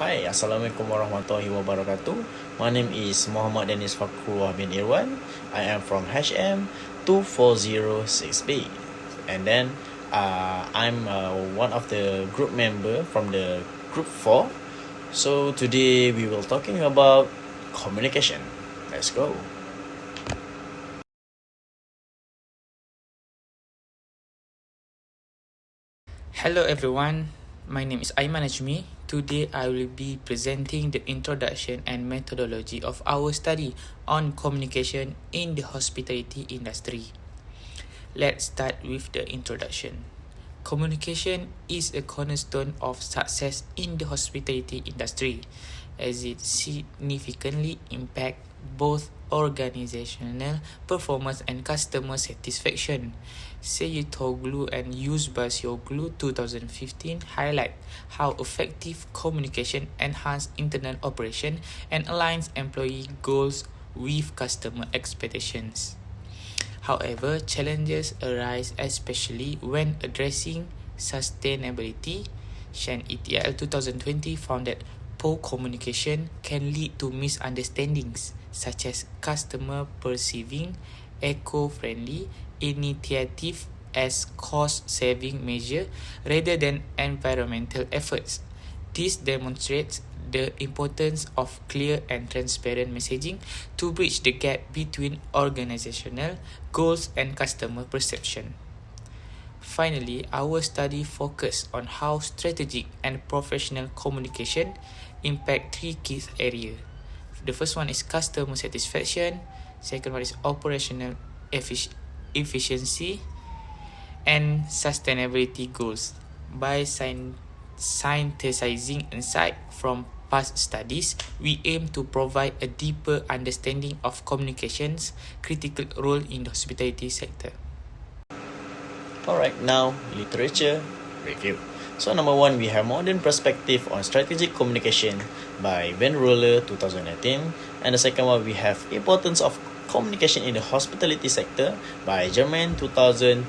Hi, Assalamualaikum warahmatullahi wabarakatuh. My name is Muhammad Dennis Fakrullah bin Irwan. I am from HM 2406B. And then I'm one of the group member from the group 4. So today we will talking about communication. Let's go. Hello everyone, my name is Aiman Ajmi. Today I will be presenting the introduction and methodology of our study on communication in the hospitality industry. Let's start with the introduction. Communication is a cornerstone of success in the hospitality industry as it significantly impacts both organizational performance and customer satisfaction. Seyitoglu and Yuzbasyoglu 2015 highlight how effective communication enhances internal operation and aligns employee goals with customer expectations. However, challenges arise especially when addressing sustainability. Shen ETL 2020 found that poor communication can lead to misunderstandings such as customer perceiving eco-friendly initiative as cost-saving measure rather than environmental efforts. This demonstrates the importance of clear and transparent messaging to bridge the gap between organizational goals and customer perception. Finally, our study focused on how strategic and professional communication impact three key areas. The first one is customer satisfaction, second one is operational efficiency, and sustainability goals. By synthesizing insight from past studies, we aim to provide a deeper understanding of communication's critical role in the hospitality sector. Alright, now literature review. So number 1, we have Modern Perspective on Strategic Communication by Van Ruller 2018. And the second one, we have Importance of Communication in the Hospitality Sector by Germain 2020.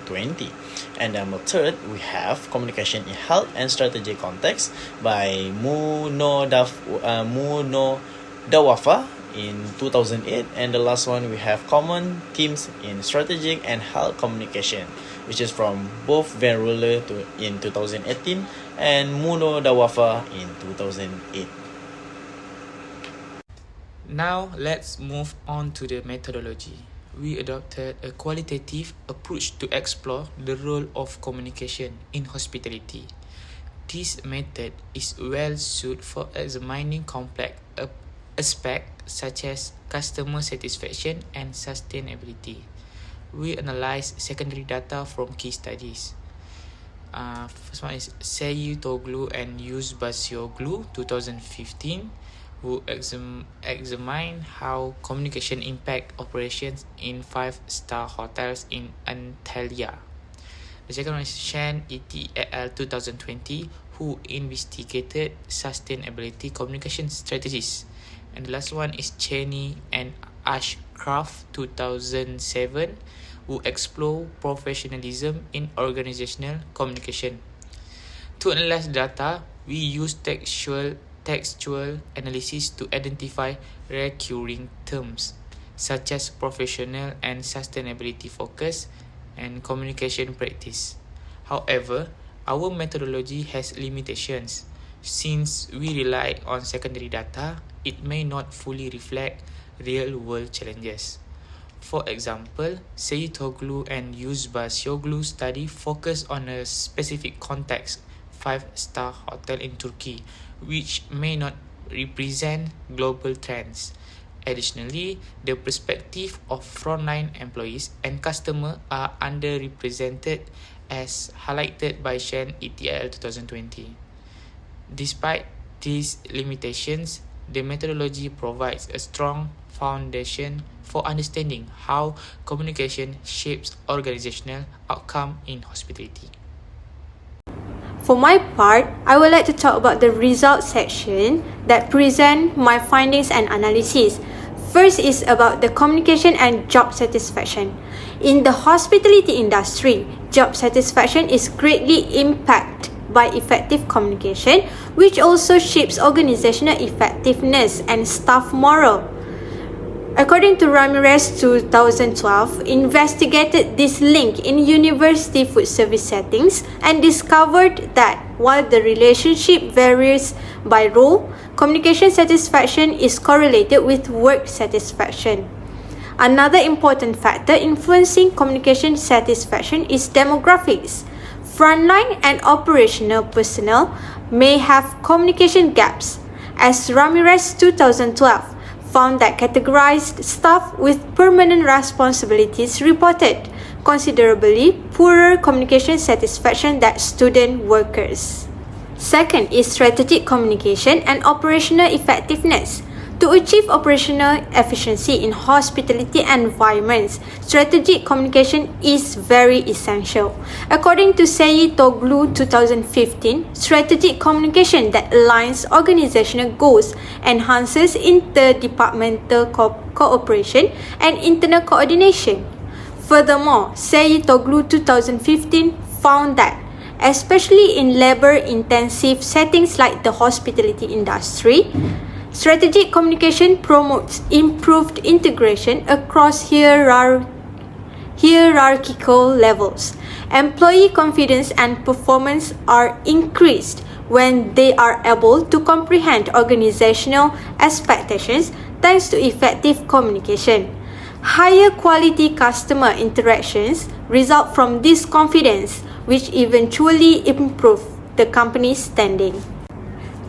And number 3, we have Communication in Health and Strategy Context by Dawafa in 2008. And the last one, we have Common Themes in Strategic and Health Communication, which is from both Van Ruller in 2018 and Dawafa in 2008. Now, let's move on to the methodology. We adopted a qualitative approach to explore the role of communication in hospitality. This method is well suited for examining complex aspects such as customer satisfaction and sustainability. We analyze secondary data from key studies. First one is Seyitoglu and Yuzbasyoglu 2015, who examine how communication impact operations in 5-star hotels in Antalya. The second one is Shen ETL 2020, who investigated sustainability communication strategies. And the last one is Cheney and Ashcraft 2007, who explore professionalism in organizational communication. To analyze data, we use textual analysis to identify recurring terms such as professional and sustainability focus and communication practice. However, our methodology has limitations. Since we rely on secondary data, it may not fully reflect real-world challenges. For example, Seyitoglu and Yuzbasyoglu study focus on a specific context, 5-star hotel in Turkey, which may not represent global trends. Additionally, the perspective of frontline employees and customers are underrepresented as highlighted by Shen ETL 2020. Despite these limitations, the methodology provides a strong foundation for understanding how communication shapes organizational outcome in hospitality. For my part, I would like to talk about the results section that present my findings and analysis. First is about the communication and job satisfaction. In the hospitality industry, job satisfaction is greatly impacted by effective communication, which also shapes organizational effectiveness and staff morale. According to Ramirez 2012, investigated this link in university food service settings and discovered that while the relationship varies by role, communication satisfaction is correlated with work satisfaction. Another important factor influencing communication satisfaction is demographics. Frontline and operational personnel may have communication gaps, as Ramirez 2012 found that categorized staff with permanent responsibilities reported considerably poorer communication satisfaction than student workers. Second is strategic communication and operational effectiveness. To achieve operational efficiency in hospitality environments, strategic communication is very essential. According to Seyitoglu 2015, strategic communication that aligns organizational goals enhances interdepartmental cooperation and internal coordination. Furthermore, Seyitoglu 2015 found that especially in labor-intensive settings like the hospitality industry, strategic communication promotes improved integration across hierarchical levels. Employee confidence and performance are increased when they are able to comprehend organizational expectations thanks to effective communication. Higher quality customer interactions result from this confidence, which eventually improve the company's standing.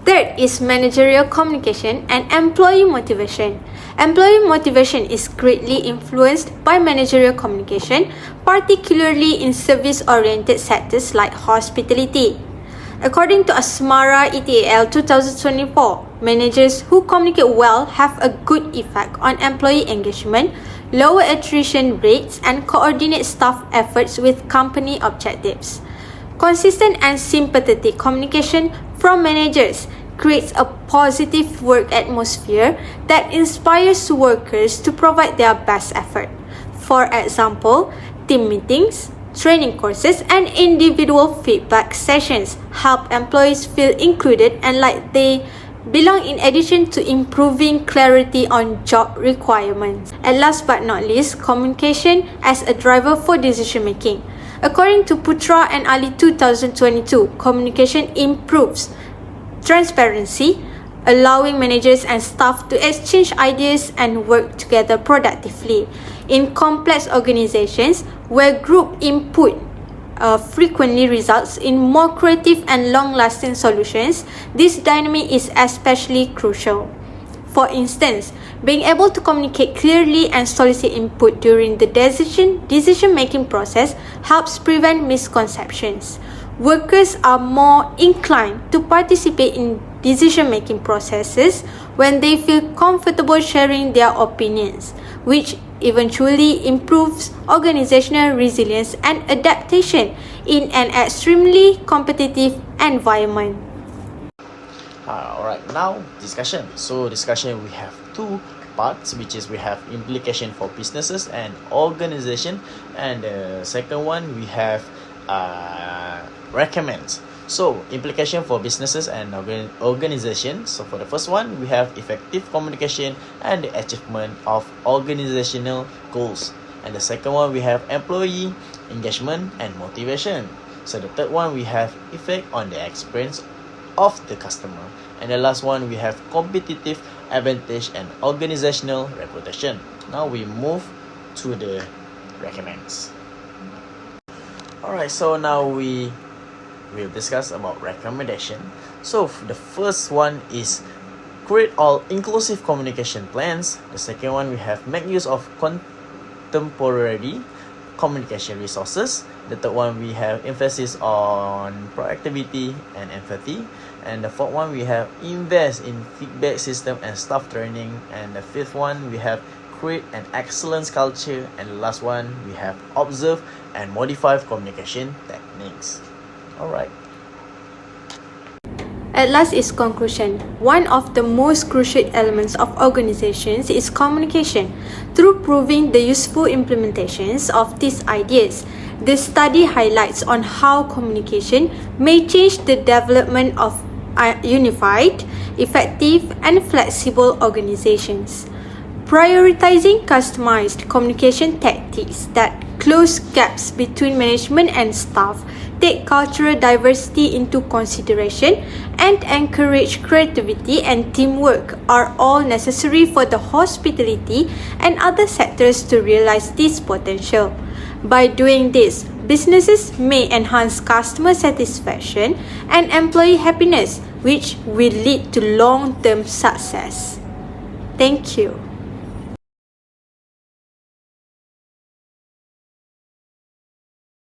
Third is managerial communication and employee motivation. Employee motivation is greatly influenced by managerial communication, particularly in service-oriented sectors like hospitality. According to Asmara ETAL 2024, managers who communicate well have a good effect on employee engagement, lower attrition rates, and coordinate staff efforts with company objectives. Consistent and sympathetic communication from managers creates a positive work atmosphere that inspires workers to provide their best effort. For example, team meetings, training courses, and individual feedback sessions help employees feel included and like they belong, in addition to improving clarity on job requirements. And last but not least, communication as a driver for decision making. According to Putra and Ali 2022, communication improves transparency, allowing managers and staff to exchange ideas and work together productively. In complex organizations where group input frequently results in more creative and long-lasting solutions, this dynamic is especially crucial. For instance, being able to communicate clearly and solicit input during the decision-making process helps prevent misconceptions. Workers are more inclined to participate in decision-making processes when they feel comfortable sharing their opinions, which eventually improves organizational resilience and adaptation in an extremely competitive environment. Alright, now discussion. So discussion, we have two parts, which is we have implication for businesses and organization, and the second one we have recommends. So implication for businesses and organization. So for the first one, we have effective communication and the achievement of organizational goals, and the second one we have employee engagement and motivation. So the third one we have effect on the experience of the customer, and the last one we have competitive advantage and organizational reputation. Now we move to the recommends. Alright, so now we will discuss about recommendation. So the first one is create all inclusive communication plans. The second one we have make use of contemporary communication resources. The third one we have emphasis on proactivity and empathy. And the fourth one we have invest in feedback system and staff training. And the fifth one we have create an excellence culture. And the last one we have observe and modify communication techniques. Alright. At last is conclusion. One of the most crucial elements of organizations is communication. Through proving the useful implementations of these ideas, the study highlights on how communication may change the development of unified, effective, and flexible organizations. Prioritizing customized communication tactics that close gaps between management and staff, take cultural diversity into consideration, and encourage creativity and teamwork are all necessary for the hospitality and other sectors to realize this potential. By doing this, businesses may enhance customer satisfaction and employee happiness, which will lead to long-term success. Thank you.